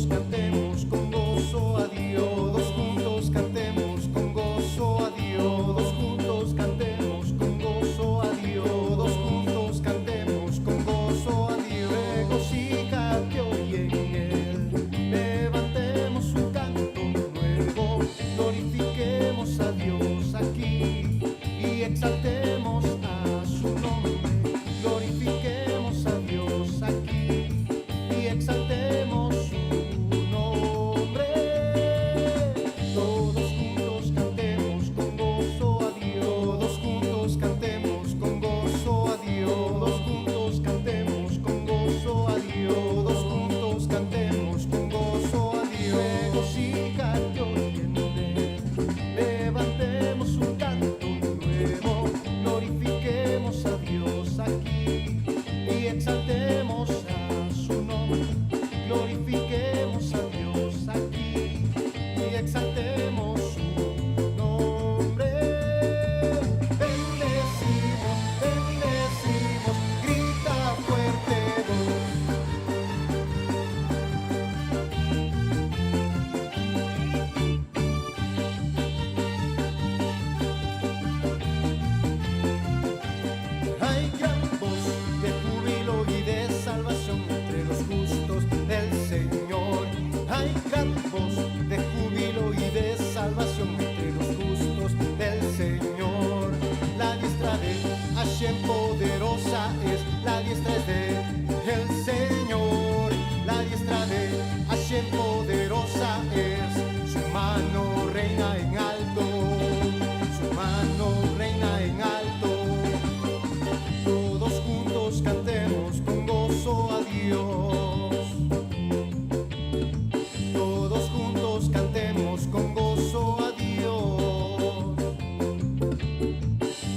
cantemos con gozo a Dios. Todos juntos cantemos con gozo a Dios. Todos juntos cantemos con gozo a Dios. Todos juntos cantemos con gozo a Dios. Regocíjate hoy en Él. Levantemos un canto nuevo. Glorifiquemos a Dios aquí y exaltemos a su nombre. Glorifiquemos a Dios aquí y exaltemos su nombre. Todos juntos cantemos con gozo a Dios. Todos juntos cantemos con gozo a Dios. Todos juntos cantemos con gozo a Dios. Todos juntos cantemos con gozo a Dios. Regocíjate hoy en Él. Levantemos un canto nuevo. Glorifiquemos a Dios aquí y exaltemos a su nombre. Glorifiquemos a Dios aquí y exaltemos su nombre. Bendecimos, bendecimos, grita fuerte voz. Hay gran voz de júbilo y de salvación entre los justos del Señor. Hay gran voz de júbilo y de salvación entre los justos del Señor. La diestra de Hashem poderosa es, la diestra es de el Señor. La diestra de Hashem poderosa es, su mano reina en alto, su mano reina en alto. Todos juntos cantemos con gozo a Dios. Todos juntos cantemos con gozo a Dios.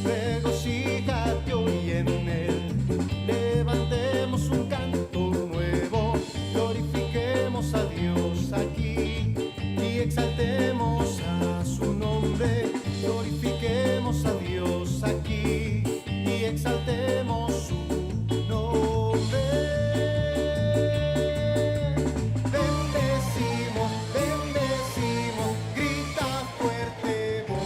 Regocíjate hoy en Él. Levantemos un canto nuevo. Glorifiquemos a Dios aquí y exaltemos a su nombre. Glorifiquemos a Dios aquí y exaltemos su nombre. Bendecimos, bendecimos, grita fuerte voz.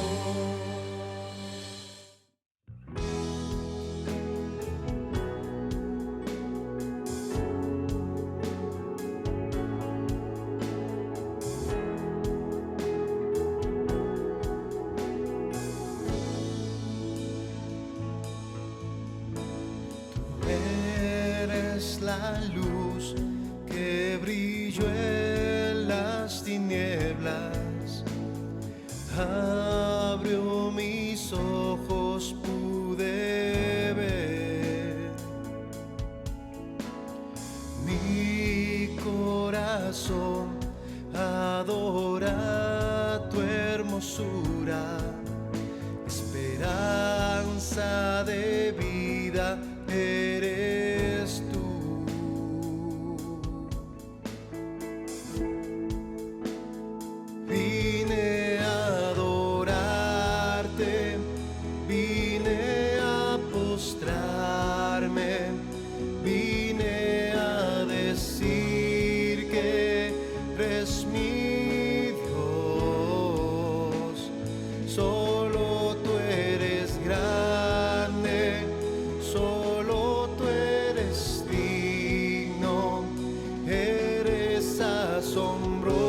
Eres la luz que brilló en las tinieblas. Abrió mis ojos, pude ver. Mi corazón adora tu hermosura. Esperanza de vida eres tú. Vine a adorarte, vine a postrarme, vine a decir que eres mi Dios. Solo tú eres grande, solo tú eres digno, eres asombroso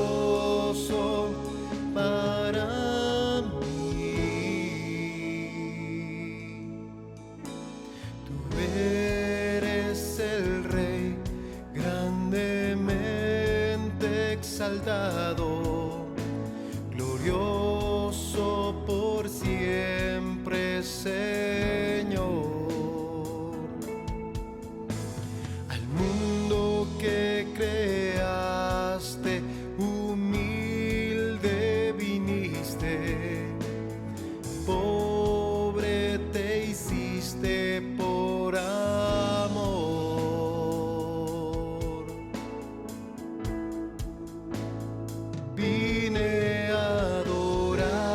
para mí. Tú eres el Rey grandemente exaltado, glorioso por siempre, Señor. Al mundo que creaste, humilde viniste, pobre te hiciste por amor. Vine a adorarte,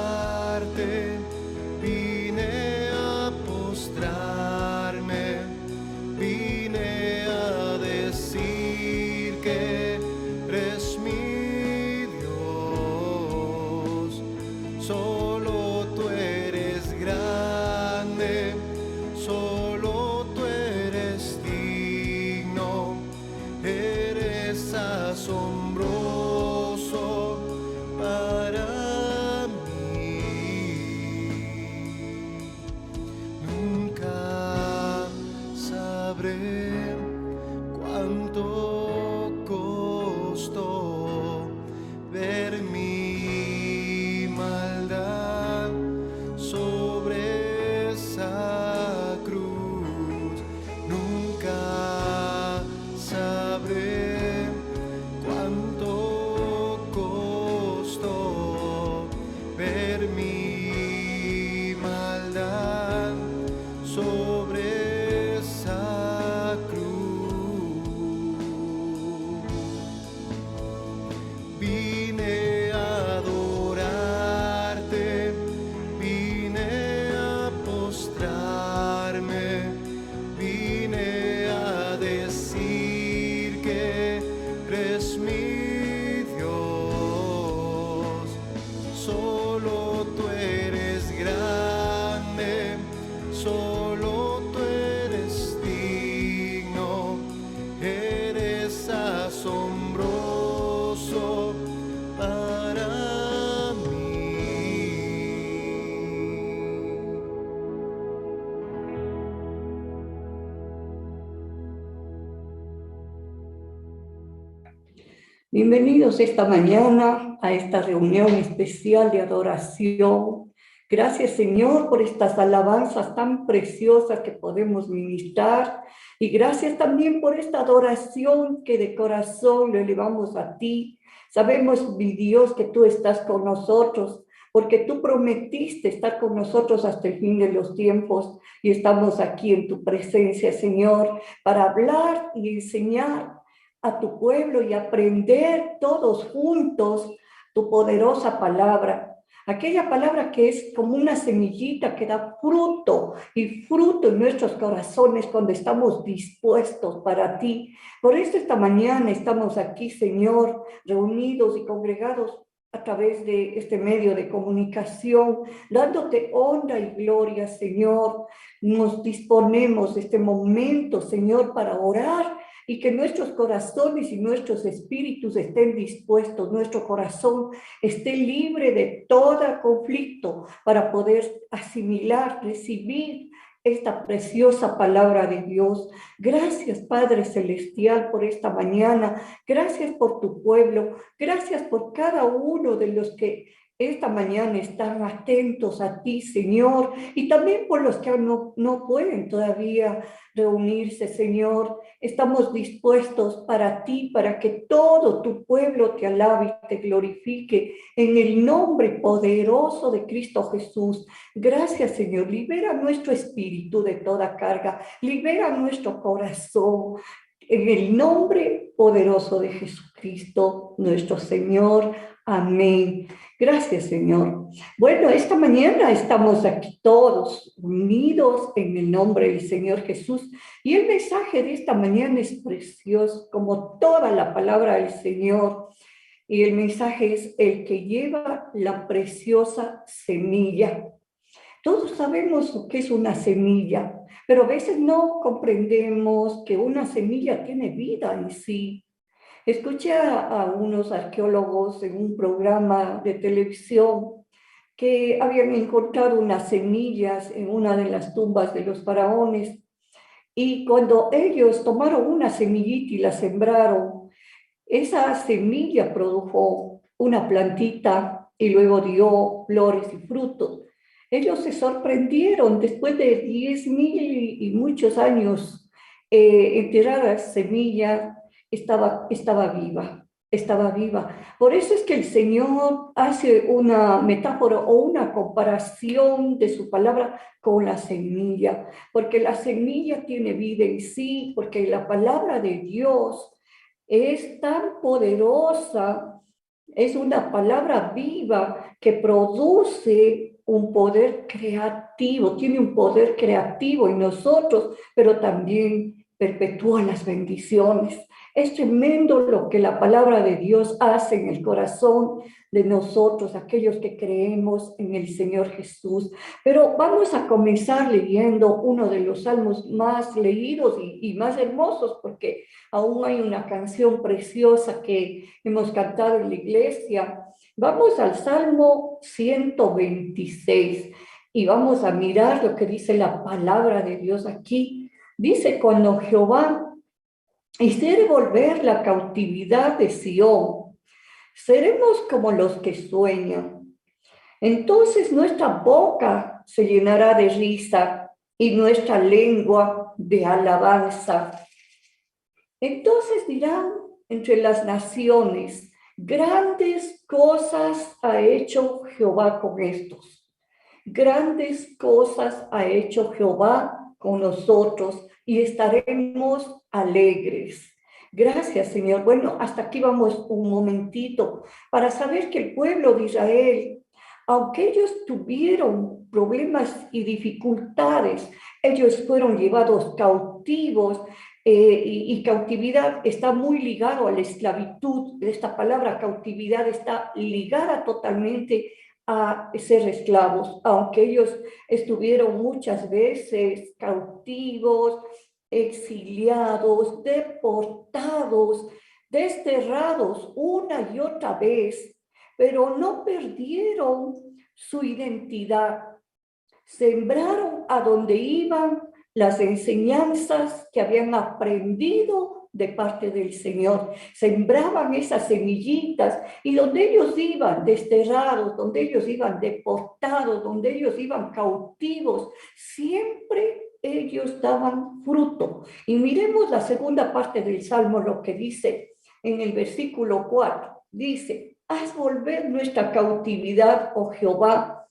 vine a solo tú eres grande, solo tú eres digno, eres asombroso para mí. Nunca sabré cuánto costó ver mi maldad sobre esa cruz. Nunca sabré cuánto costó ver mi maldad sobre esa cruz. Vine a adorarte, vine a postrarme, vine a decir que eres mi Dios. Solo tú eres grande, solo tú eres digno, eres asombroso para mí. Bienvenidos esta mañana a esta reunión especial de adoración. Gracias, Señor, por estas alabanzas tan preciosas que podemos ministrar. Y gracias también por esta adoración que de corazón lo elevamos a ti. Sabemos, mi Dios, que tú estás con nosotros, porque tú prometiste estar con nosotros hasta el fin de los tiempos. Y estamos aquí en tu presencia, Señor, para hablar y enseñar a tu pueblo y aprender todos juntos tu poderosa palabra. Aquella palabra que es como una semillita que da fruto y fruto en nuestros corazones cuando estamos dispuestos para ti. Por eso esta mañana estamos aquí, Señor, reunidos y congregados a través de este medio de comunicación, dándote honra y gloria, Señor. Nos disponemos de este momento, Señor, para orar y que nuestros corazones y nuestros espíritus estén dispuestos, nuestro corazón esté libre de todo conflicto para poder asimilar, recibir esta preciosa palabra de Dios. Gracias, Padre Celestial, por esta mañana. Gracias por tu pueblo. Gracias por cada uno de los que esta mañana están atentos a ti, Señor, y también por los que no pueden todavía reunirse, Señor. Estamos dispuestos para ti, para que todo tu pueblo te alabe y te glorifique en el nombre poderoso de Cristo Jesús. Gracias, Señor. Libera nuestro espíritu de toda carga. Libera nuestro corazón. En el nombre poderoso de Jesucristo, nuestro Señor. Amén. Gracias, Señor. Bueno, esta mañana estamos aquí todos unidos en el nombre del Señor Jesús. Y el mensaje de esta mañana es precioso, como toda la palabra del Señor. Y el mensaje es el que lleva la preciosa semilla. Todos sabemos lo que es una semilla, pero a veces no comprendemos que una semilla tiene vida en sí. Escuché a unos arqueólogos en un programa de televisión que habían encontrado unas semillas en una de las tumbas de los faraones, y cuando ellos tomaron una semillita y la sembraron, esa semilla produjo una plantita y luego dio flores y frutos. Ellos se sorprendieron después de 10.000 y muchos años enterrar la semilla. Estaba viva, estaba viva. Por eso es que el Señor hace una metáfora o una comparación de su palabra con la semilla, porque la semilla tiene vida en sí, porque la palabra de Dios es tan poderosa, es una palabra viva que produce un poder creativo, tiene un poder creativo en nosotros, pero también perpetúa las bendiciones. Es tremendo lo que la palabra de Dios hace en el corazón de nosotros, aquellos que creemos en el Señor Jesús. Pero vamos a comenzar leyendo uno de los salmos más leídos y más hermosos, porque aún hay una canción preciosa que hemos cantado en la iglesia. Vamos al Salmo 126 y vamos a mirar lo que dice la palabra de Dios aquí. Dice, cuando Jehová hiciere volver la cautividad de Sión, seremos como los que sueñan. Entonces nuestra boca se llenará de risa y nuestra lengua de alabanza. Entonces dirán entre las naciones, grandes cosas ha hecho Jehová con estos. Grandes cosas ha hecho Jehová con nosotros y estaremos alegres. Gracias, Señor. Bueno, hasta aquí vamos un momentito para saber que el pueblo de Israel, aunque ellos tuvieron problemas y dificultades, ellos fueron llevados cautivos y cautividad está muy ligado a la esclavitud. Esta palabra cautividad está ligada totalmente a ser esclavos, aunque ellos estuvieron muchas veces cautivos, exiliados, deportados, desterrados una y otra vez, pero no perdieron su identidad. Sembraron a donde iban las enseñanzas que habían aprendido de parte del Señor. Sembraban esas semillitas y donde ellos iban desterrados, donde ellos iban deportados, donde ellos iban cautivos, siempre ellos daban fruto. Y miremos la segunda parte del Salmo, lo que dice en el versículo 4. Dice, haz volver nuestra cautividad, oh Jehová,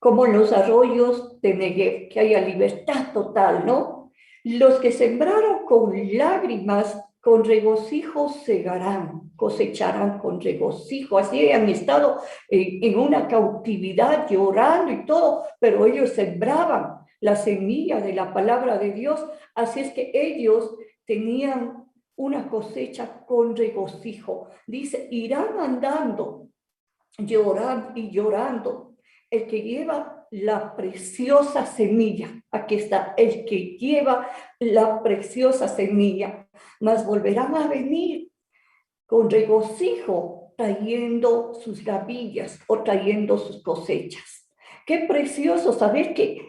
como en los arroyos de Negev, que haya libertad total, ¿no? Los que sembraron con lágrimas, con regocijo segarán, cosecharán con regocijo. Así han estado en una cautividad, llorando y todo, pero ellos sembraban la semilla de la palabra de Dios. Así es que ellos tenían una cosecha con regocijo. Dice, irán andando, llorando y llorando. El que lleva la preciosa semilla, aquí está, el que lleva la preciosa semilla, mas volverán a venir con regocijo, trayendo sus gavillas o trayendo sus cosechas. Qué precioso saber que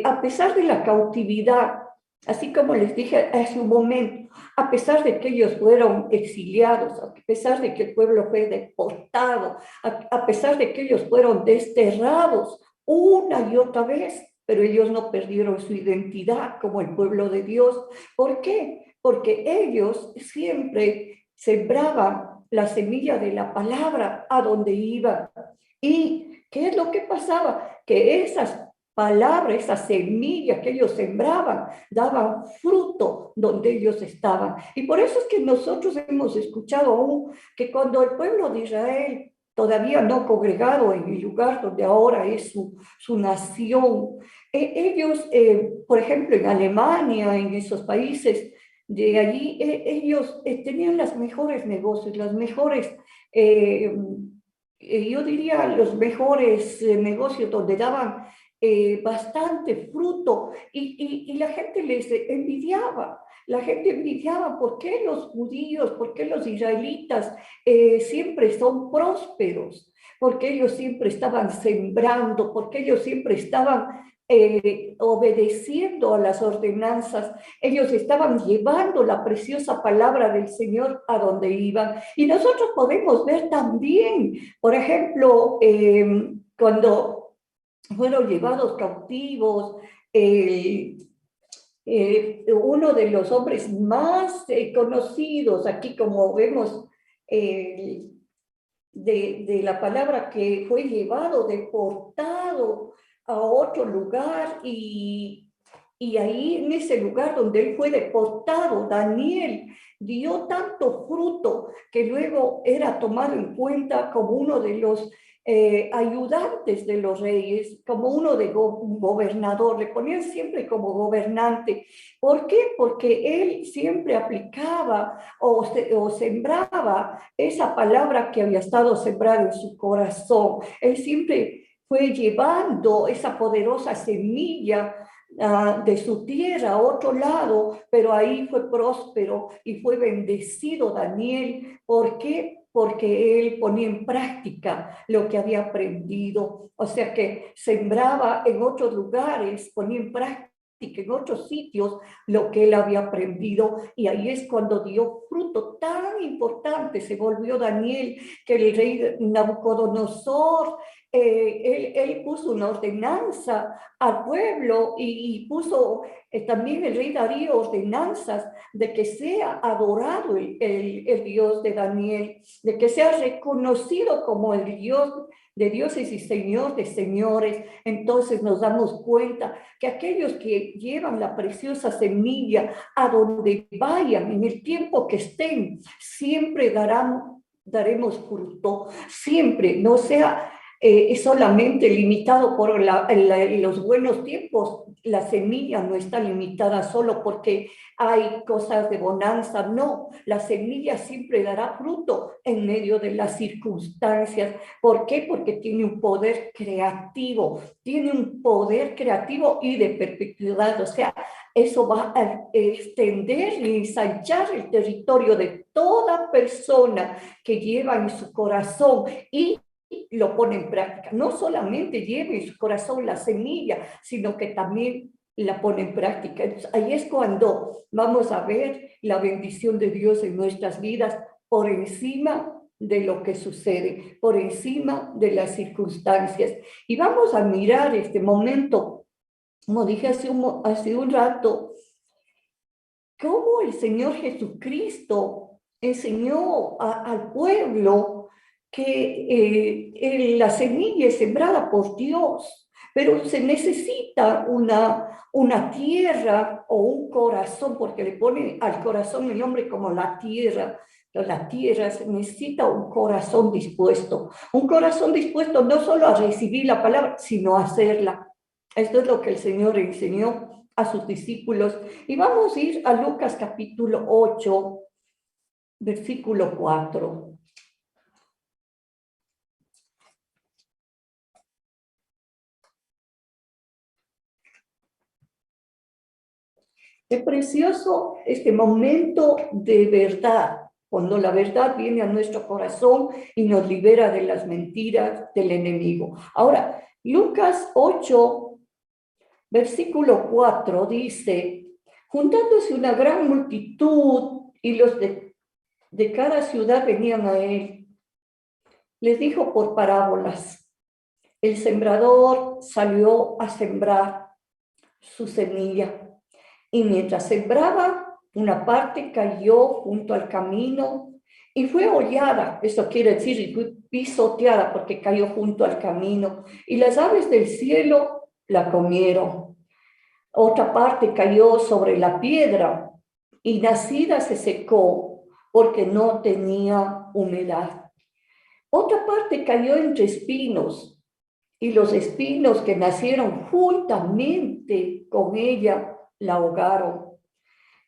a pesar de la cautividad, así como les dije hace un momento, a pesar de que ellos fueron exiliados, a pesar de que el pueblo fue deportado, a pesar de que ellos fueron desterrados una y otra vez, pero ellos no perdieron su identidad como el pueblo de Dios. ¿Por qué? Porque ellos siempre sembraban la semilla de la palabra a donde iban. ¿Y qué es lo que pasaba? Que esas palabra, esa semilla que ellos sembraban, daban fruto donde ellos estaban. Y por eso es que nosotros hemos escuchado aún que cuando el pueblo de Israel todavía no congregado en el lugar donde ahora es su nación, ellos, por ejemplo, en Alemania, en esos países de allí, ellos tenían los mejores negocios, las mejores... yo diría los mejores negocios donde daban bastante fruto y la gente les envidiaba. La gente envidiaba por qué los judíos, por qué los israelitas siempre son prósperos, porque ellos siempre estaban sembrando, porque ellos siempre estaban obedeciendo a las ordenanzas, ellos estaban llevando la preciosa palabra del Señor a donde iban. Y nosotros podemos ver también, por ejemplo, cuando fueron llevados cautivos, uno de los hombres más conocidos aquí, como vemos, de la palabra, que fue llevado, deportado a otro lugar y ahí en ese lugar donde él fue deportado, Daniel, dio tanto fruto que luego era tomado en cuenta como uno de los ayudantes de los reyes, como uno de un gobernador, le ponían siempre como gobernante. ¿Por qué? Porque él siempre aplicaba o sembraba esa palabra que había estado sembrada en su corazón. Él siempre fue llevando esa poderosa semilla de su tierra a otro lado, pero ahí fue próspero y fue bendecido Daniel. ¿Por qué? Porque él ponía en práctica lo que había aprendido. O sea que sembraba en otros lugares, ponía en práctica en otros sitios lo que él había aprendido, y ahí es cuando dio fruto tan importante. Se volvió Daniel que el rey Nabucodonosor, él puso una ordenanza al pueblo y puso también el rey Darío ordenanzas de que sea adorado el Dios de Daniel, de que sea reconocido como el Dios de dioses y Señor de señores. Entonces nos damos cuenta que aquellos que llevan la preciosa semilla a donde vayan, en el tiempo que estén, siempre daremos fruto, siempre, no sea solamente limitado por los buenos tiempos. La semilla no está limitada solo porque hay cosas de bonanza, no, la semilla siempre dará fruto en medio de las circunstancias. ¿Por qué? Porque tiene un poder creativo, y de perpetuidad. O sea, eso va a extender y ensanchar el territorio de toda persona que lleva en su corazón y lo pone en práctica. No solamente lleva en su corazón la semilla, sino que también la pone en práctica. Entonces, ahí es cuando vamos a ver la bendición de Dios en nuestras vidas por encima de lo que sucede, por encima de las circunstancias. Y vamos a mirar este momento, como dije hace un rato, cómo el Señor Jesucristo enseñó al pueblo que la semilla es sembrada por Dios, pero se necesita una tierra o un corazón, porque le pone al corazón el nombre como la tierra. La tierra se necesita un corazón dispuesto no solo a recibir la palabra, sino a hacerla. Esto es lo que el Señor enseñó a sus discípulos. Y vamos a ir a Lucas capítulo 8, versículo 4. Es precioso este momento de verdad, cuando la verdad viene a nuestro corazón y nos libera de las mentiras del enemigo. Ahora, Lucas 8, versículo 4 dice: juntándose una gran multitud y los de cada ciudad venían a él, les dijo por parábolas: el sembrador salió a sembrar su semilla. Y mientras sembraba, una parte cayó junto al camino y fue hollada. Eso quiere decir, y fue pisoteada porque cayó junto al camino. Y las aves del cielo la comieron. Otra parte cayó sobre la piedra y nacida se secó porque no tenía humedad. Otra parte cayó entre espinos y los espinos que nacieron juntamente con ella la ahogaron.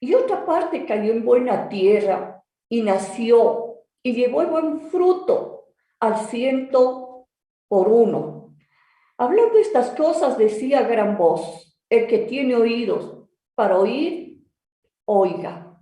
Y otra parte cayó en buena tierra y nació y llevó buen fruto al 100 por 1. Hablando estas cosas decía a gran voz: el que tiene oídos para oír, oiga.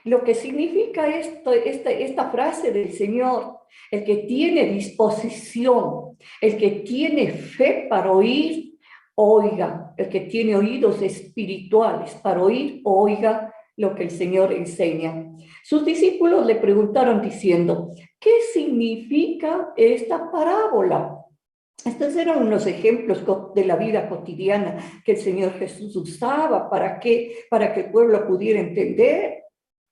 Lo que significa esta frase del Señor: el que tiene disposición, el que tiene fe para oír, oiga. El que tiene oídos espirituales para oír, oiga lo que el Señor enseña. Sus discípulos le preguntaron diciendo: ¿qué significa esta parábola? Estos eran unos ejemplos de la vida cotidiana que el Señor Jesús usaba para que el pueblo pudiera entender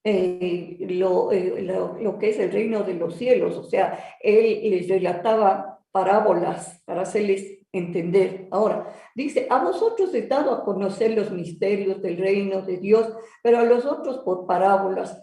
lo que es el reino de los cielos. O sea, él les relataba parábolas para hacerles entender. Ahora, dice: a vosotros he dado a conocer los misterios del reino de Dios, pero a los otros por parábolas,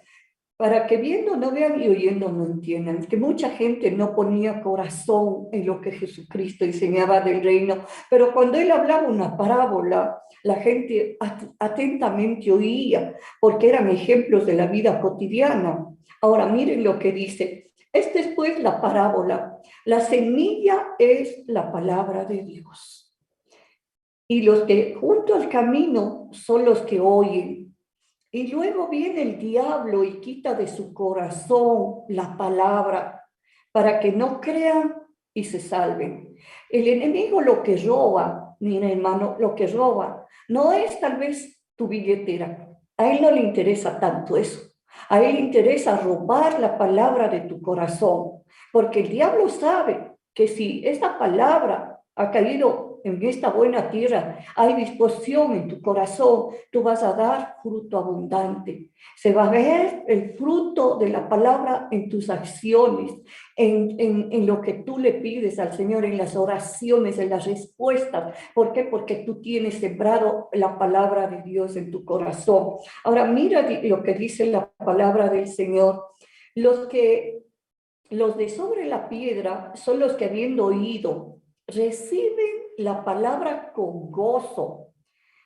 para que viendo no vean y oyendo no entiendan. Es que mucha gente no ponía corazón en lo que Jesucristo enseñaba del reino, pero cuando él hablaba una parábola, la gente atentamente oía, porque eran ejemplos de la vida cotidiana. Ahora miren lo que dice. Esta es pues la parábola. La semilla es la palabra de Dios. Y los que junto al camino son los que oyen. Y luego viene el diablo y quita de su corazón la palabra para que no crean y se salven. El enemigo lo que roba, mira hermano, lo que roba no es tal vez tu billetera. A él no le interesa tanto eso. A él le interesa robar la palabra de tu corazón, porque el diablo sabe que si esta palabra ha caído en esta buena tierra, hay disposición en tu corazón, tú vas a dar fruto abundante. Se va a ver el fruto de la palabra en tus acciones, en lo que tú le pides al Señor, en las oraciones, en las respuestas. ¿Por qué? Porque tú tienes sembrado la palabra de Dios en tu corazón. Ahora mira lo que dice la palabra del Señor. Los de sobre la piedra son los que habiendo oído, reciben la palabra con gozo,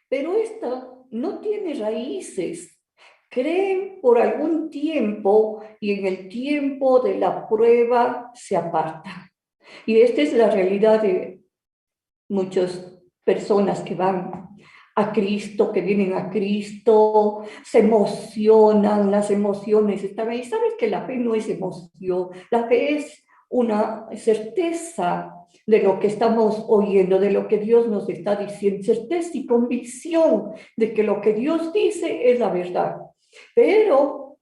pero esta no tiene raíces. Creen por algún tiempo y en el tiempo de la prueba se apartan. Y esta es la realidad de muchas personas que van a Cristo, que vienen a Cristo, se emocionan, las emociones están ahí. Sabes que la fe no es emoción, la fe es una certeza de lo que estamos oyendo, de lo que Dios nos está diciendo, certeza y convicción de que lo que Dios dice es la verdad. Pero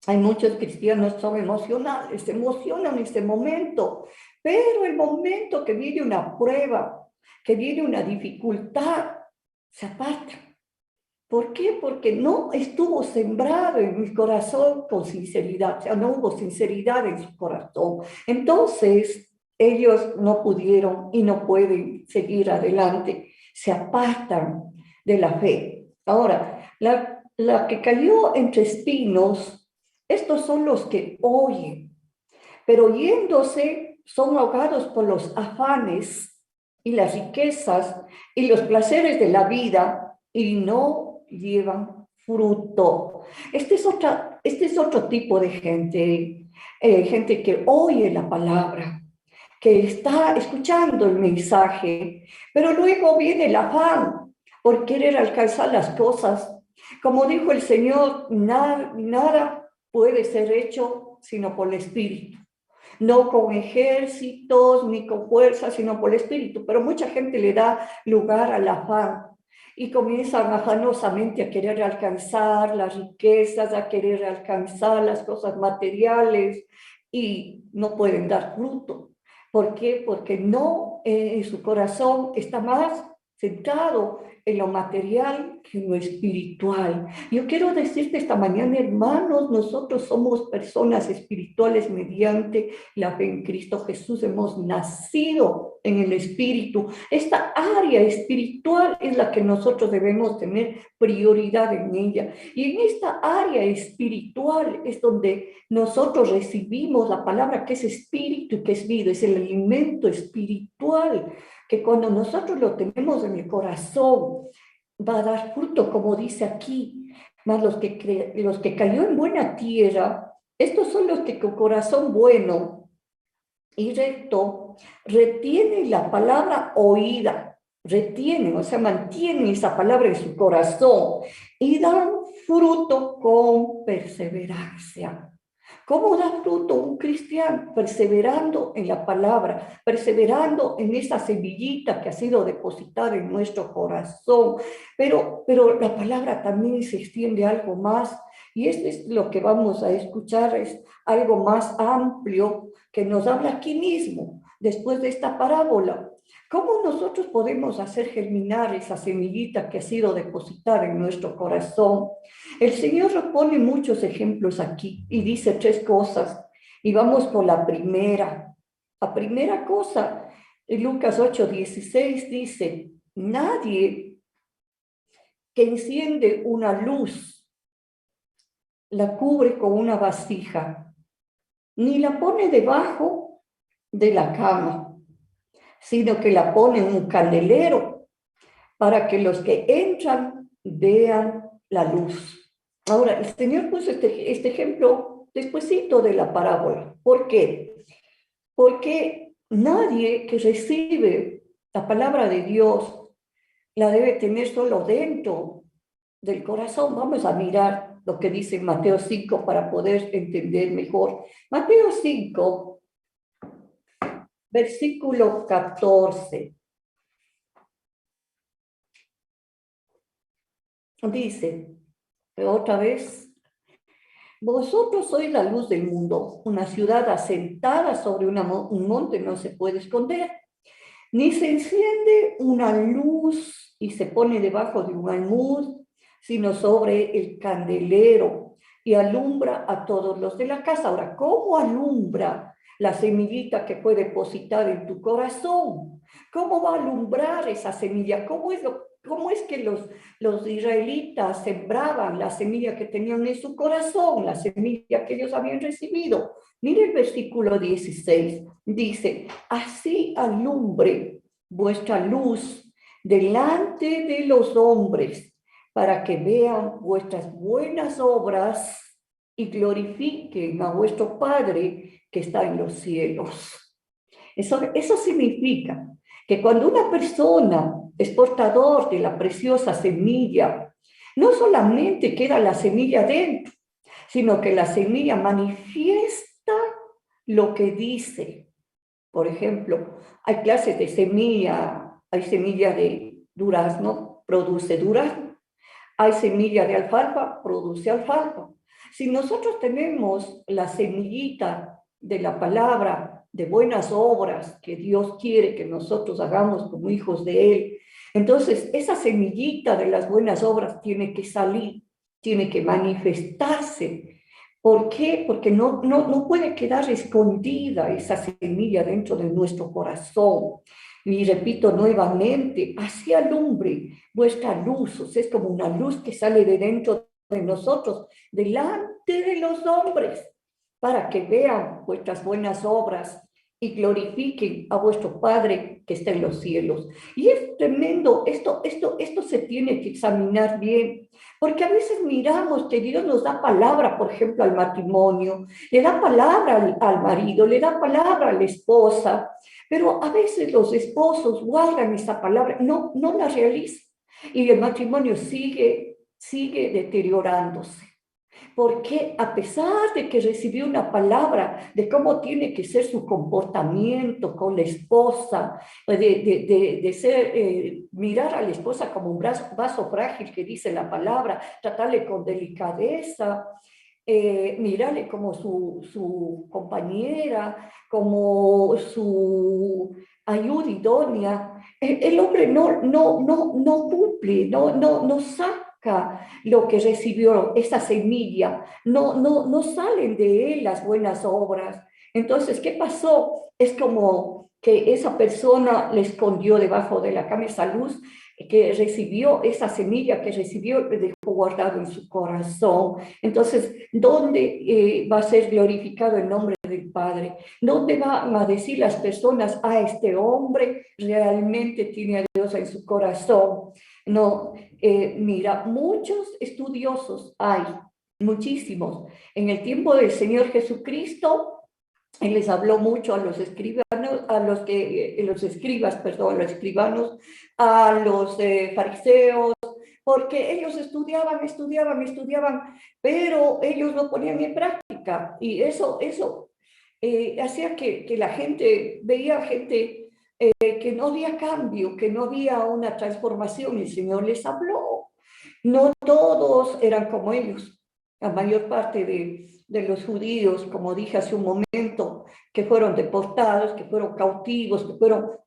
hay muchos cristianos que son emocionales, se emocionan en ese momento, pero el momento que viene una prueba, que viene una dificultad, se aparta. ¿Por qué? Porque no estuvo sembrado en mi corazón con sinceridad, o sea, no hubo sinceridad en su corazón. Entonces, ellos no pudieron y no pueden seguir adelante, se apartan de la fe. Ahora, la que cayó entre espinos, estos son los que oyen, pero oyéndose son ahogados por los afanes y las riquezas y los placeres de la vida y no llevan fruto. Este es otro tipo de gente, gente que oye la palabra, que está escuchando el mensaje, pero luego viene el afán por querer alcanzar las cosas. Como dijo el Señor, nada puede ser hecho sino por el Espíritu. No con ejércitos ni con fuerza, sino por el Espíritu. Pero mucha gente le da lugar al afán y comienzan afanosamente a querer alcanzar las riquezas, a querer alcanzar las cosas materiales y no pueden dar fruto. ¿Por qué? Porque no en su corazón está más centrado en lo material que en lo espiritual. Yo quiero decirte esta mañana, hermanos, nosotros somos personas espirituales mediante la fe en Cristo Jesús. Hemos nacido en el Espíritu. Esta área espiritual es la que nosotros debemos tener prioridad en ella. Y en esta área espiritual es donde nosotros recibimos la palabra que es espíritu y que es vida. Es el alimento espiritual que cuando nosotros lo tenemos en el corazón, va a dar fruto, como dice aquí. Más los que cayó en buena tierra, estos son los que con corazón bueno y recto retienen la palabra oída, retienen, o sea, mantienen esa palabra en su corazón y dan fruto con perseverancia. ¿Cómo da fruto un cristiano? Perseverando en la palabra, perseverando en esa semillita que ha sido depositada en nuestro corazón. Pero la palabra también se extiende a algo más, y esto es lo que vamos a escuchar, es algo más amplio que nos habla aquí mismo, después de esta parábola. ¿Cómo nosotros podemos hacer germinar esa semillita que ha sido depositada en nuestro corazón? El Señor nos pone muchos ejemplos aquí y dice tres cosas. Y vamos por la primera. La primera cosa, en Lucas 8:16 dice, nadie que enciende una luz la cubre con una vasija, ni la pone debajo de la cama, sino que la pone en un candelero para que los que entran vean la luz. Ahora, el Señor puso este ejemplo despuesito de la parábola. ¿Por qué? Porque nadie que recibe la palabra de Dios la debe tener solo dentro del corazón. Vamos a mirar lo que dice Mateo 5 para poder entender mejor. Mateo 5, versículo 14. Dice, otra vez, vosotros sois la luz del mundo. Una ciudad asentada sobre un monte no se puede esconder, ni se enciende una luz y se pone debajo de un almud, sino sobre el candelero y alumbra a todos los de la casa. Ahora, ¿cómo alumbra la semillita que fue depositada en tu corazón? ¿Cómo va a alumbrar esa semilla? ¿Cómo es que los israelitas sembraban la semilla que tenían en su corazón, la semilla que ellos habían recibido? Mire el versículo 16, dice, así alumbre vuestra luz delante de los hombres, para que vean vuestras buenas obras y glorifiquen a vuestro Padre que está en los cielos. Eso significa que cuando una persona es portador de la preciosa semilla, no solamente queda la semilla dentro, sino que la semilla manifiesta lo que dice. Por ejemplo, hay clases de semilla, hay semilla de durazno, produce durazno, hay semilla de alfalfa, produce alfalfa. Si nosotros tenemos la semillita de la palabra, de buenas obras que Dios quiere que nosotros hagamos como hijos de Él, entonces esa semillita de las buenas obras tiene que salir, tiene que manifestarse. ¿Por qué? Porque no puede quedar escondida esa semilla dentro de nuestro corazón. Y repito nuevamente, así alumbre vuestra luz, o sea, es como una luz que sale de dentro de nosotros, delante de los hombres, para que vean vuestras buenas obras y glorifiquen a vuestro Padre que está en los cielos. Y es tremendo, esto se tiene que examinar bien, porque a veces miramos que Dios nos da palabra, por ejemplo, al matrimonio, le da palabra al marido, le da palabra a la esposa, pero a veces los esposos guardan esa palabra, no la realizan, y el matrimonio sigue deteriorándose. Porque a pesar de que recibió una palabra de cómo tiene que ser su comportamiento con la esposa, mirar a la esposa como un vaso frágil que dice la palabra, tratarle con delicadeza, mirarle como su compañera, como su ayuda idónea, el hombre no cumple, no saca lo que recibió, esa semilla, no salen de él las buenas obras. Entonces, ¿qué pasó? Es como que esa persona le escondió debajo de la cama esa luz que recibió, esa semilla que recibió, le dejó guardado en su corazón. Entonces, ¿dónde va a ser glorificado el nombre del Padre? ¿Dónde van a decir las personas, este hombre realmente tiene a Dios en su corazón? No, mira, muchos estudiosos hay, muchísimos. En el tiempo del Señor Jesucristo, Él les habló mucho a los escribanos, los escribanos, a los fariseos, porque ellos estudiaban, pero ellos no ponían en práctica. Y eso hacía que la gente, veía gente que no había cambio, que no había una transformación. El Señor les habló. No todos eran como ellos. La mayor parte de los judíos, como dije hace un momento, que fueron deportados, que fueron cautivos,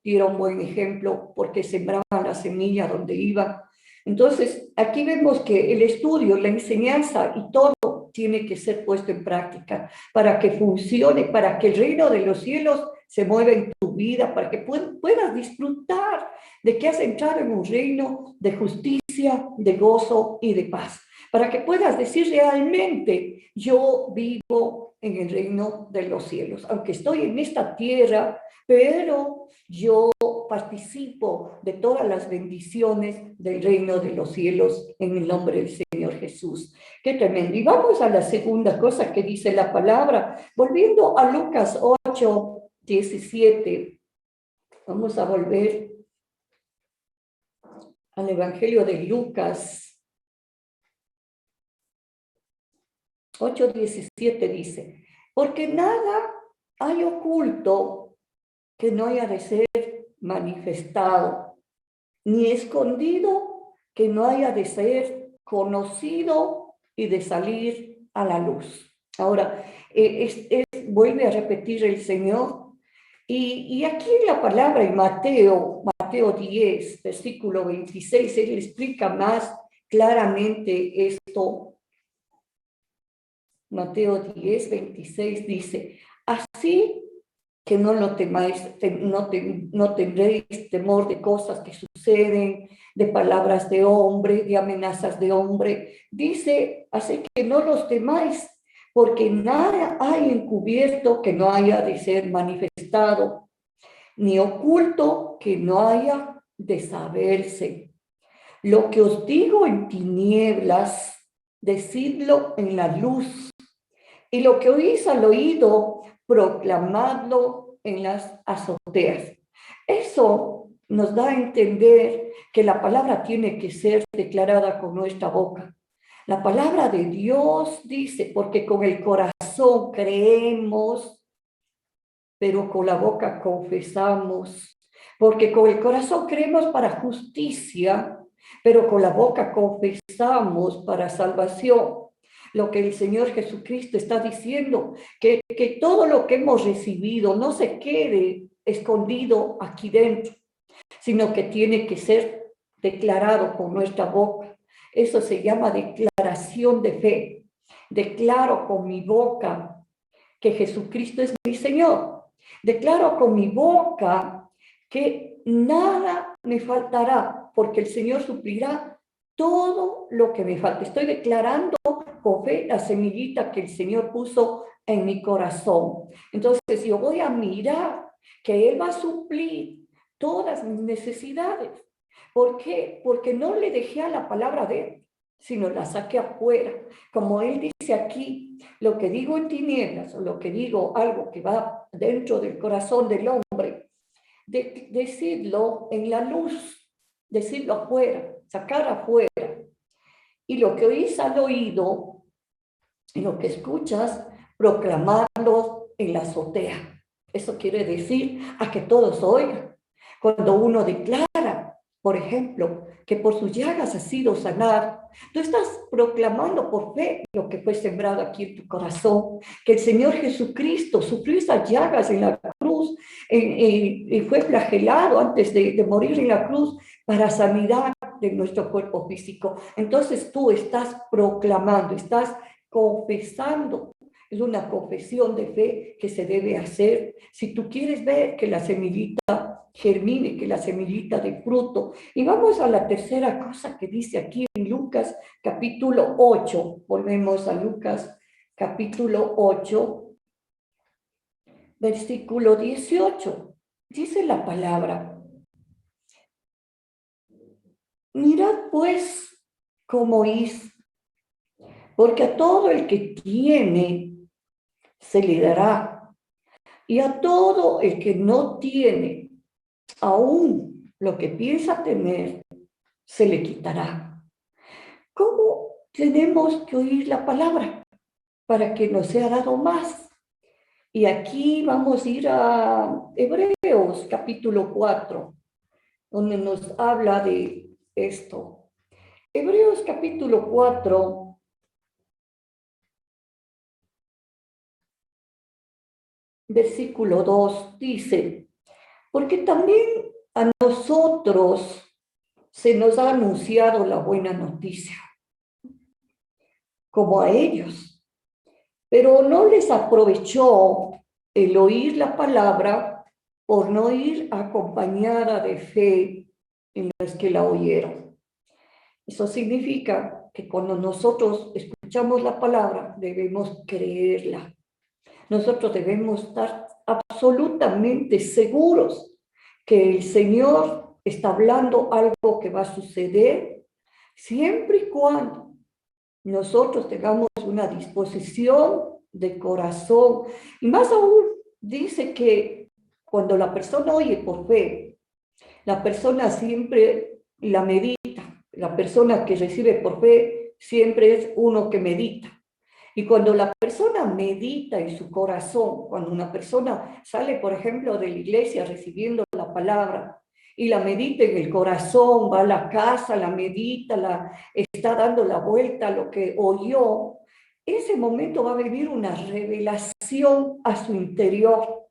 dieron buen ejemplo porque sembraban la semilla donde iban. Entonces, aquí vemos que el estudio, la enseñanza y todo tiene que ser puesto en práctica para que funcione, para que el reino de los cielos se mueva en tu vida, para que puedas disfrutar de que has entrado en un reino de justicia, de gozo y de paz. para que puedas decir realmente, yo vivo en el reino de los cielos, aunque estoy en esta tierra, pero yo participo de todas las bendiciones del reino de los cielos en el nombre del Señor Jesús. Qué tremendo. Y vamos a la segunda cosa que dice la palabra, volviendo a Lucas 8:17. Vamos a volver al Evangelio de Lucas 8:17 dice, porque nada hay oculto que no haya de ser manifestado, ni escondido que no haya de ser conocido y de salir a la luz. Ahora, vuelve a repetir el Señor, y aquí en la palabra en Mateo 10, versículo 26, él explica más claramente esto. Mateo 10, 26 dice, así que no lo temáis, no tendréis temor de cosas que suceden, de palabras de hombre, de amenazas de hombre. Dice, así que no los temáis, porque nada hay encubierto que no haya de ser manifestado, ni oculto que no haya de saberse. Lo que os digo en tinieblas, decidlo en la luz, y lo que oís al oído, proclamadlo en las azoteas. Eso nos da a entender que la palabra tiene que ser declarada con nuestra boca. La palabra de Dios dice, porque con el corazón creemos, pero con la boca confesamos. Porque con el corazón creemos para justicia, pero con la boca confesamos para salvación. Lo que el Señor Jesucristo está diciendo, que todo lo que hemos recibido no se quede escondido aquí dentro, sino que tiene que ser declarado con nuestra boca. Eso se llama declaración de fe. Declaro con mi boca que Jesucristo es mi Señor. Declaro con mi boca que nada me faltará, porque el Señor suplirá todo lo que me falta. Estoy declarando con fe la semillita que el Señor puso en mi corazón. Entonces yo voy a mirar que Él va a suplir todas mis necesidades. ¿Por qué? Porque no le dejé a la palabra de Él, sino la saqué afuera. Como Él dice aquí, lo que digo en tinieblas, o lo que digo algo que va dentro del corazón del hombre, decirlo en la luz, decirlo afuera, sacar afuera. Y lo que oís al oído, y lo que escuchas, proclamarlo en la azotea. Eso quiere decir a que todos oigan. Cuando uno declara, por ejemplo, que por sus llagas has sido sanado, tú estás proclamando por fe lo que fue sembrado aquí en tu corazón, que el Señor Jesucristo sufrió esas llagas en la cruz y fue flagelado antes de morir en la cruz para sanidad de nuestro cuerpo físico. Entonces tú estás proclamando, estás confesando. Es una confesión de fe que se debe hacer. Si tú quieres ver que la semillita germine, que la semillita de fruto. Y vamos a la tercera cosa que dice aquí en Lucas capítulo 8. Volvemos a Lucas capítulo 8, versículo 18. Dice la palabra: mirad pues cómo oís, porque a todo el que tiene se le dará, y a todo el que no tiene, aún lo que piensa tener, se le quitará. ¿Cómo tenemos que oír la palabra para que nos sea dado más? Y aquí vamos a ir a Hebreos capítulo 4, donde nos habla de esto. Hebreos capítulo 4, versículo 2 dice: porque también a nosotros se nos ha anunciado la buena noticia, como a ellos, pero no les aprovechó el oír la palabra por no ir acompañada de fe en los que la oyeron. Eso significa que cuando nosotros escuchamos la palabra debemos creerla. Nosotros debemos estar absolutamente seguros que el Señor está hablando algo que va a suceder siempre y cuando nosotros tengamos una disposición de corazón. Y más aún, dice que cuando la persona oye por fe, la persona siempre la medita. La persona que recibe por fe siempre es uno que medita. Y cuando la persona medita en su corazón, cuando una persona sale, por ejemplo, de la iglesia recibiendo la palabra y la medita en el corazón, va a la casa, la medita, está dando la vuelta a lo que oyó, en ese momento va a vivir una revelación a su interior.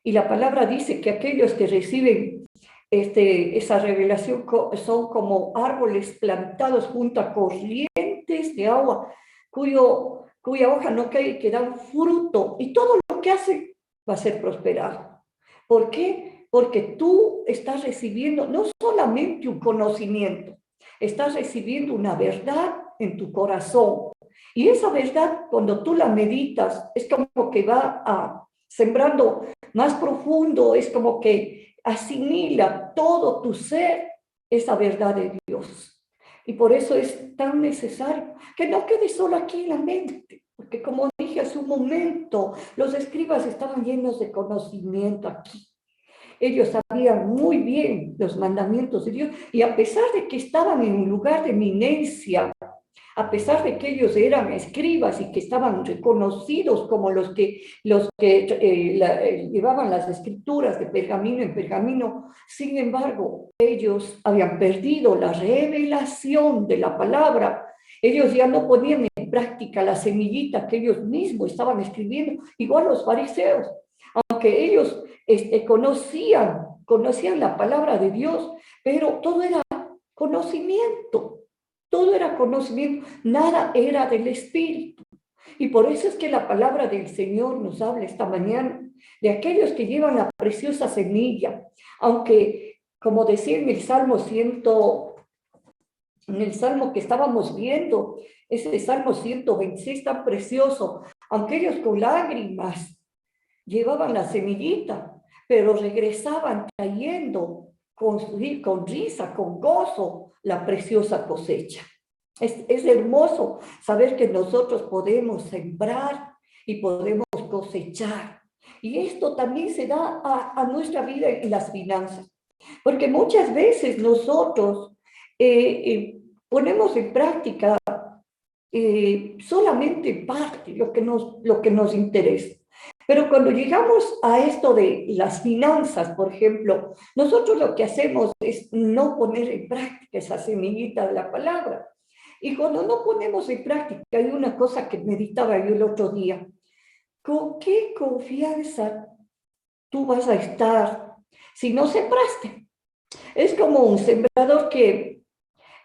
Y la palabra dice que aquellos que reciben esa revelación son como árboles plantados junto a corrientes de agua, cuya hoja no cae y que dan fruto, y todo lo que hacen va a ser prosperado. ¿Por qué? Porque tú estás recibiendo no solamente un conocimiento, estás recibiendo una verdad en tu corazón. Y esa verdad, cuando tú la meditas, es como que va sembrando más profundo, es como que asimila todo tu ser esa verdad de Dios. Y por eso es tan necesario que no quede solo aquí en la mente, porque como dije hace un momento, los escribas estaban llenos de conocimiento aquí. Ellos sabían muy bien los mandamientos de Dios y a pesar de que estaban en un lugar de eminencia, a pesar de que ellos eran escribas y que estaban reconocidos como los que llevaban las escrituras de pergamino en pergamino, sin embargo, ellos habían perdido la revelación de la palabra. Ellos ya no ponían en práctica la semillita que ellos mismos estaban escribiendo, igual los fariseos, aunque ellos conocían la palabra de Dios, pero todo era conocimiento. Todo era conocimiento, nada era del Espíritu. Y por eso es que la palabra del Señor nos habla esta mañana de aquellos que llevan la preciosa semilla. Aunque, como decía en el Salmo en el Salmo que estábamos viendo, ese Salmo 126 tan precioso, aunque ellos con lágrimas llevaban la semillita, pero regresaban trayendo con risa, con gozo, la preciosa cosecha. Es hermoso saber que nosotros podemos sembrar y podemos cosechar. Y esto también se da a nuestra vida en las finanzas, porque muchas veces nosotros ponemos en práctica solamente parte, lo que nos interesa. Pero cuando llegamos a esto de las finanzas, por ejemplo, nosotros lo que hacemos es no poner en práctica esa semillita de la palabra. Y cuando no ponemos en práctica, hay una cosa que meditaba yo el otro día. ¿Con qué confianza tú vas a estar si no sembraste? Es como un sembrador que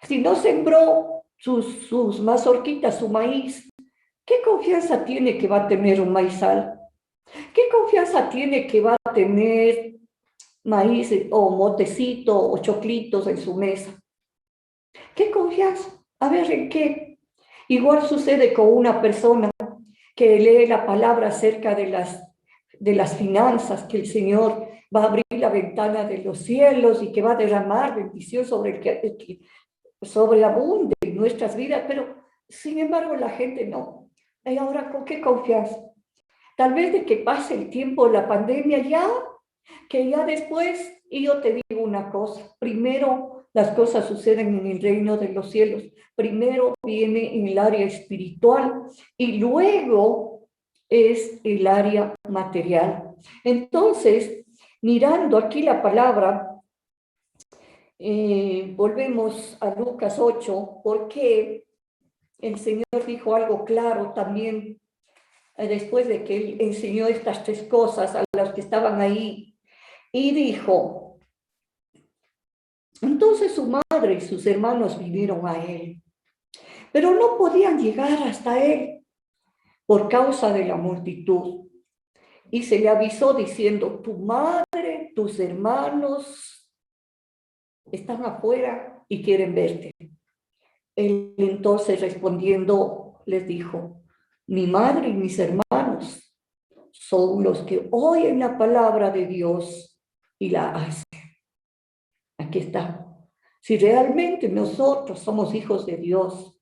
si no sembró sus mazorquitas, su maíz, ¿qué confianza tiene que va a tener un maizal? ¿Qué confianza tiene que va a tener maíz o motecito o choclitos en su mesa? ¿Qué confianza? A ver, ¿en qué? Igual sucede con una persona que lee la palabra acerca de las finanzas, que el Señor va a abrir la ventana de los cielos y que va a derramar bendición sobre el que sobreabunde en nuestras vidas, pero sin embargo la gente no. ¿Y ahora con qué confianza? Tal vez de que pase el tiempo de la pandemia que ya después, y yo te digo una cosa, primero las cosas suceden en el reino de los cielos, primero viene en el área espiritual y luego es el área material. Entonces, mirando aquí la palabra, volvemos a Lucas 8, porque el Señor dijo algo claro también después de que Él enseñó estas tres cosas a los que estaban ahí, y dijo, entonces su madre y sus hermanos vinieron a Él, pero no podían llegar hasta Él por causa de la multitud. Y se le avisó diciendo, tu madre, tus hermanos están afuera y quieren verte. Él entonces respondiendo les dijo, mi madre y mis hermanos son los que oyen la palabra de Dios y la hacen. Aquí está. Si realmente nosotros somos hijos de Dios,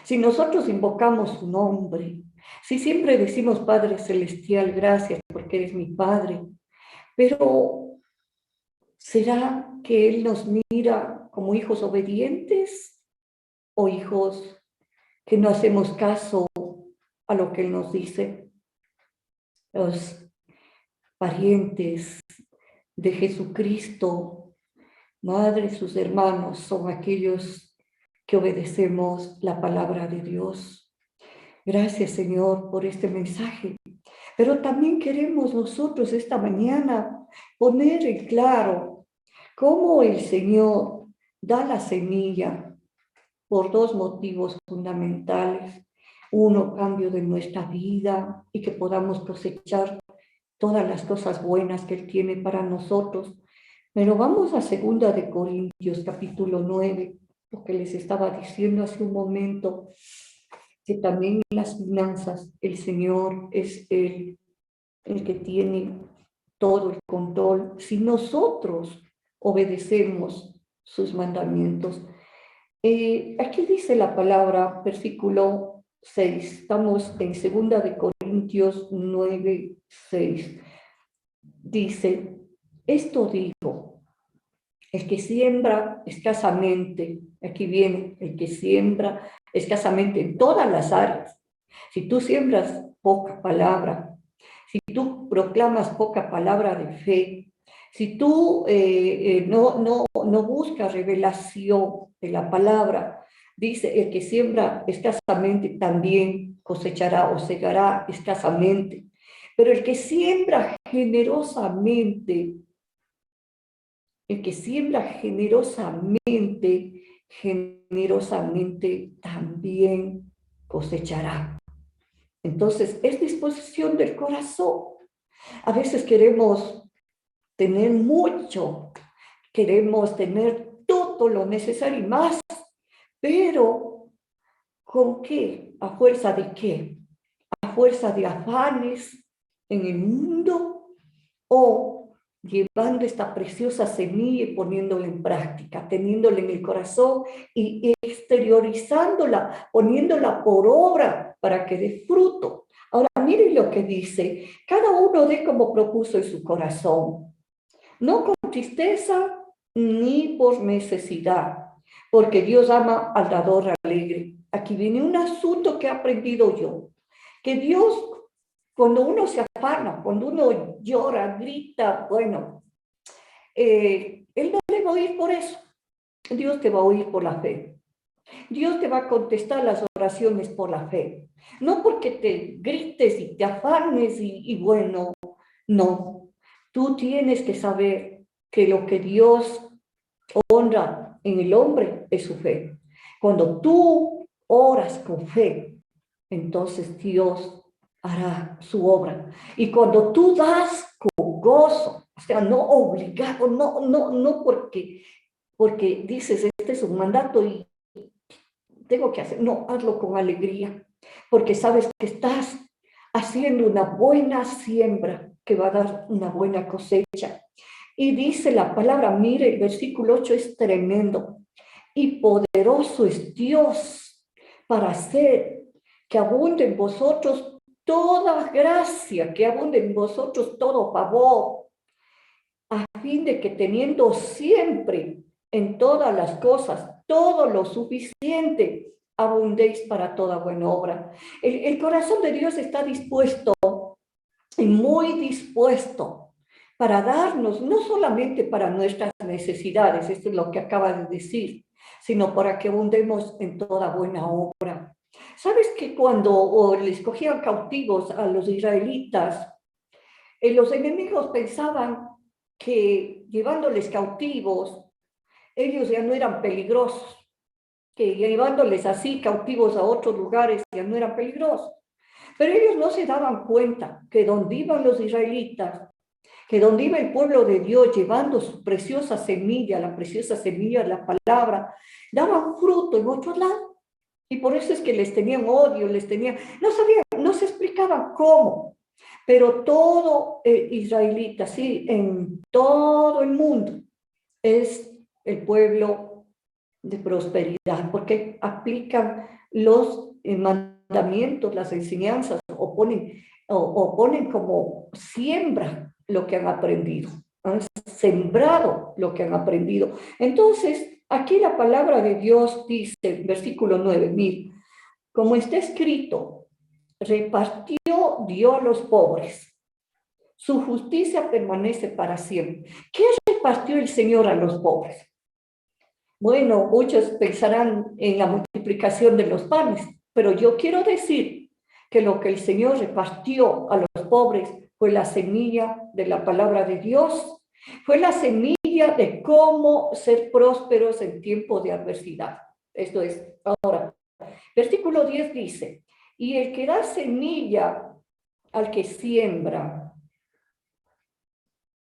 si nosotros invocamos su nombre, si siempre decimos Padre Celestial, gracias porque eres mi Padre, pero ¿será que Él nos mira como hijos obedientes o hijos que no hacemos caso a lo que Él nos dice? Los parientes de Jesucristo, madre, sus hermanos, son aquellos que obedecemos la palabra de Dios. Gracias, Señor, por este mensaje. Pero también queremos nosotros esta mañana poner en claro cómo el Señor da la semilla por dos motivos fundamentales. Uno, cambio de nuestra vida y que podamos cosechar todas las cosas buenas que Él tiene para nosotros. Pero vamos a 2 Corintios, capítulo 9, lo que les estaba diciendo hace un momento, que también en las finanzas el Señor es el que tiene todo el control. Si nosotros obedecemos sus mandamientos. Aquí dice la palabra, versículo 6, estamos en 2 Corintios 9, 6. Dice, esto digo, el que siembra escasamente, aquí viene, el que siembra escasamente en todas las áreas. Si tú siembras poca palabra, si tú proclamas poca palabra de fe, si tú no buscas revelación de la palabra, dice, el que siembra escasamente también cosechará o segará escasamente. Pero el que siembra generosamente, generosamente también cosechará. Entonces, es disposición del corazón. A veces queremos tener mucho, queremos tener todo lo necesario y más, pero ¿con qué? ¿A fuerza de qué? ¿A fuerza de afanes en el mundo o llevando esta preciosa semilla y poniéndola en práctica, teniéndola en el corazón y exteriorizándola, poniéndola por obra para que dé fruto? Ahora miren lo que dice, cada uno dé como propuso en su corazón, no con tristeza ni por necesidad, porque Dios ama al dador alegre. Aquí viene un asunto que he aprendido yo, que Dios, cuando uno se afana, cuando uno llora, grita, bueno, Él no le va a oír por eso. Dios te va a oír por la fe. Dios te va a contestar las oraciones por la fe. No porque te grites y te afanes y bueno, no. Tú tienes que saber que lo que Dios honra en el hombre es su fe. Cuando tú oras con fe, entonces Dios hará su obra. Y cuando tú das con gozo, o sea, no obligado, no porque dices, este es un mandato y tengo que hacer, no, hazlo con alegría, porque sabes que estás haciendo una buena siembra que va a dar una buena cosecha. Y dice la palabra, mire, el versículo 8 es tremendo. Y poderoso es Dios para hacer que abunde en vosotros toda gracia, que abunde en vosotros todo favor, a fin de que teniendo siempre en todas las cosas todo lo suficiente, abundéis para toda buena obra. El corazón de Dios está dispuesto y muy dispuesto para darnos, no solamente para nuestras necesidades, esto es lo que acaba de decir, sino para que abundemos en toda buena obra. ¿Sabes que cuando les cogían cautivos a los israelitas, los enemigos pensaban que llevándoles cautivos, ellos ya no eran peligrosos, que llevándoles así cautivos a otros lugares ya no eran peligrosos? Pero ellos no se daban cuenta que donde iban los israelitas, que donde iba el pueblo de Dios llevando su preciosa semilla, la preciosa semilla de la palabra, daban fruto en otro lado. Y por eso es que les tenían odio, no sabían, no se explicaban cómo. Pero todo israelita, sí, en todo el mundo, es el pueblo de prosperidad, porque aplican los mandamientos, las enseñanzas, o ponen como siembra lo que han aprendido, han sembrado lo que han aprendido. Entonces, aquí la palabra de Dios dice, versículo 9, mil, como está escrito, repartió, dio a los pobres. Su justicia permanece para siempre. ¿Qué repartió el Señor a los pobres? Bueno, muchos pensarán en la multiplicación de los panes, pero yo quiero decir que lo que el Señor repartió a los pobres fue la semilla de la palabra de Dios, fue la semilla de cómo ser prósperos en tiempo de adversidad. Esto es, ahora, versículo 10 dice, y el que da semilla al que siembra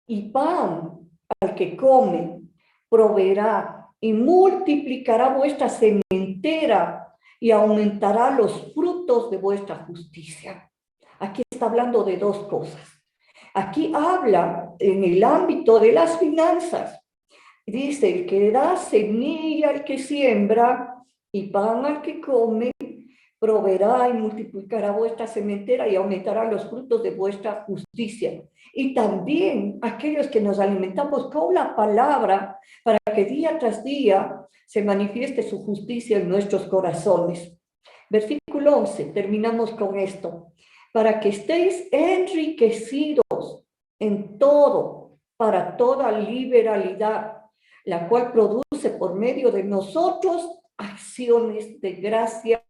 y pan al que come, proveerá y multiplicará vuestra sementera y aumentará los frutos de vuestra justicia. Aquí está hablando de dos cosas. Aquí habla en el ámbito de las finanzas. Dice, el que da semilla al que siembra y pan al que come, proveerá y multiplicará vuestra sementera y aumentará los frutos de vuestra justicia. Y también aquellos que nos alimentamos con la palabra para que día tras día se manifieste su justicia en nuestros corazones. Versículo 11, terminamos con esto. Para que estéis enriquecidos en todo, para toda liberalidad, la cual produce por medio de nosotros acciones de gracia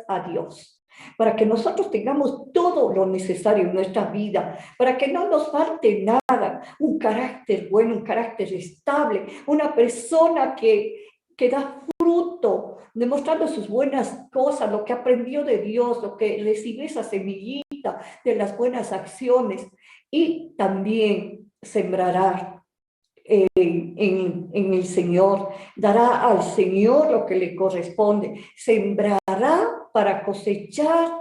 a Dios, para que nosotros tengamos todo lo necesario en nuestra vida, para que no nos falte nada, un carácter bueno, un carácter estable, una persona que da fruto, demostrando sus buenas cosas, lo que aprendió de Dios, lo que recibe esa semillita de las buenas acciones, y también sembrará en el Señor, dará al Señor lo que le corresponde, sembrará para cosechar,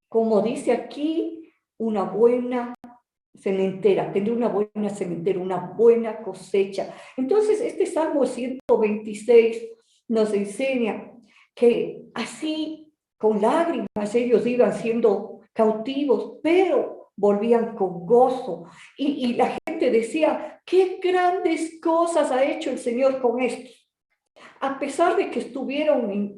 como dice aquí, una buena sementera, tendrá una buena sementera, una buena cosecha. Entonces, este Salmo 126 nos enseña que así, con lágrimas, ellos iban siendo cautivos, pero volvían con gozo. Y la gente decía, qué grandes cosas ha hecho el Señor con esto. A pesar de que estuvieron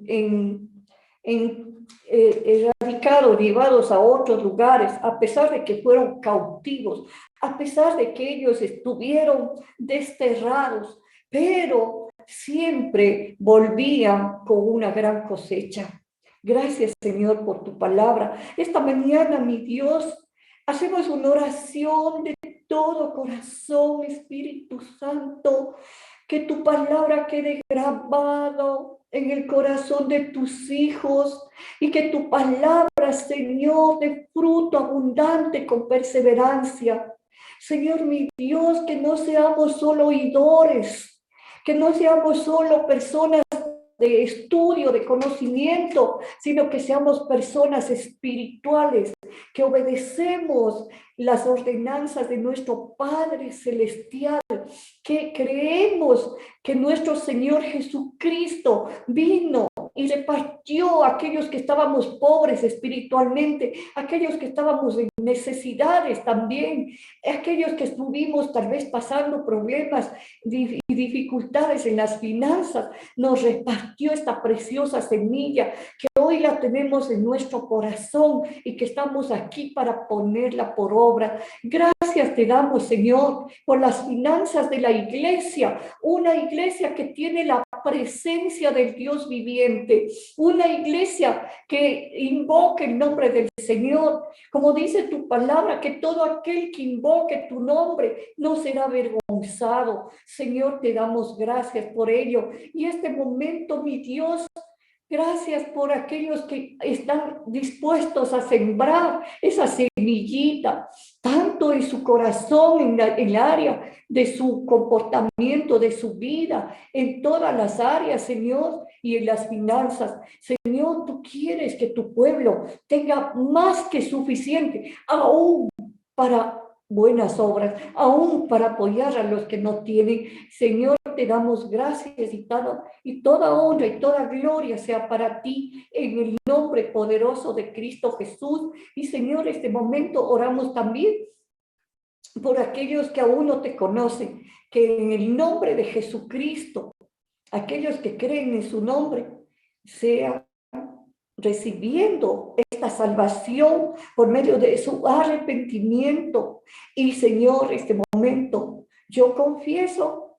erradicados, llevados a otros lugares, a pesar de que fueron cautivos, a pesar de que ellos estuvieron desterrados, pero siempre volvían con una gran cosecha. Gracias, Señor, por tu palabra. Esta mañana, mi Dios, hacemos una oración de todo corazón, Espíritu Santo, que tu palabra quede grabado en el corazón de tus hijos y que tu palabra, Señor, dé fruto abundante con perseverancia. Señor, mi Dios, que no seamos solo oidores, que no seamos solo personas de estudio, de conocimiento, sino que seamos personas espirituales, que obedecemos las ordenanzas de nuestro Padre Celestial, que creemos que nuestro Señor Jesucristo vino y repartió a aquellos que estábamos pobres espiritualmente, aquellos que estábamos en necesidades también, aquellos que estuvimos tal vez pasando problemas y dificultades en las finanzas, nos repartió esta preciosa semilla que hoy la tenemos en nuestro corazón y que estamos aquí para ponerla por obra. Gracias te damos, Señor, por las finanzas de la iglesia, una iglesia que tiene la presencia del Dios viviente, una iglesia que invoque el nombre del Señor, como dice tu palabra, que todo aquel que invoque tu nombre no será avergonzado. Señor, te damos gracias por ello. Y este momento, mi Dios, Gracias por aquellos que están dispuestos a sembrar esa semillita, tanto en su corazón, en el área de su comportamiento, de su vida, en todas las áreas, Señor, y en las finanzas. Señor, tú quieres que tu pueblo tenga más que suficiente, aún para buenas obras, aún para apoyar a los que no tienen. Señor, te damos gracias y toda honra y toda gloria sea para ti en el nombre poderoso de Cristo Jesús. Y Señor, este momento oramos también por aquellos que aún no te conocen, que en el nombre de Jesucristo, aquellos que creen en su nombre, sean recibiendo esta salvación por medio de su arrepentimiento. Y Señor, este momento, yo confieso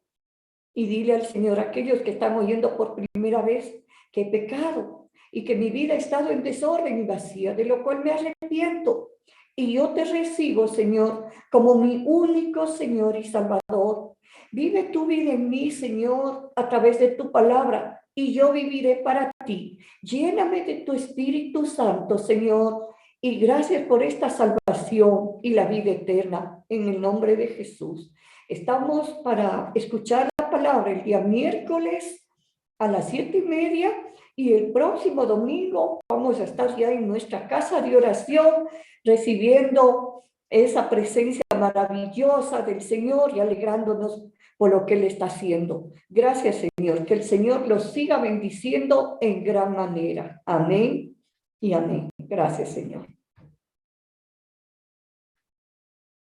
y dile al Señor, aquellos que están oyendo por primera vez, que he pecado y que mi vida ha estado en desorden y vacía, de lo cual me arrepiento. Y yo te recibo, Señor, como mi único Señor y Salvador. Vive tu vida en mí, Señor, a través de tu palabra, y yo viviré para ti. Lléname de tu Espíritu Santo, Señor, y gracias por esta salvación y la vida eterna, en el nombre de Jesús. Estamos para escuchar la palabra el día miércoles a las 7:30, y el próximo domingo vamos a estar ya en nuestra casa de oración recibiendo esa presencia maravillosa del Señor y alegrándonos por lo que Él está haciendo. Gracias, Señor. Que el Señor los siga bendiciendo en gran manera. Amén y amén. Gracias, Señor.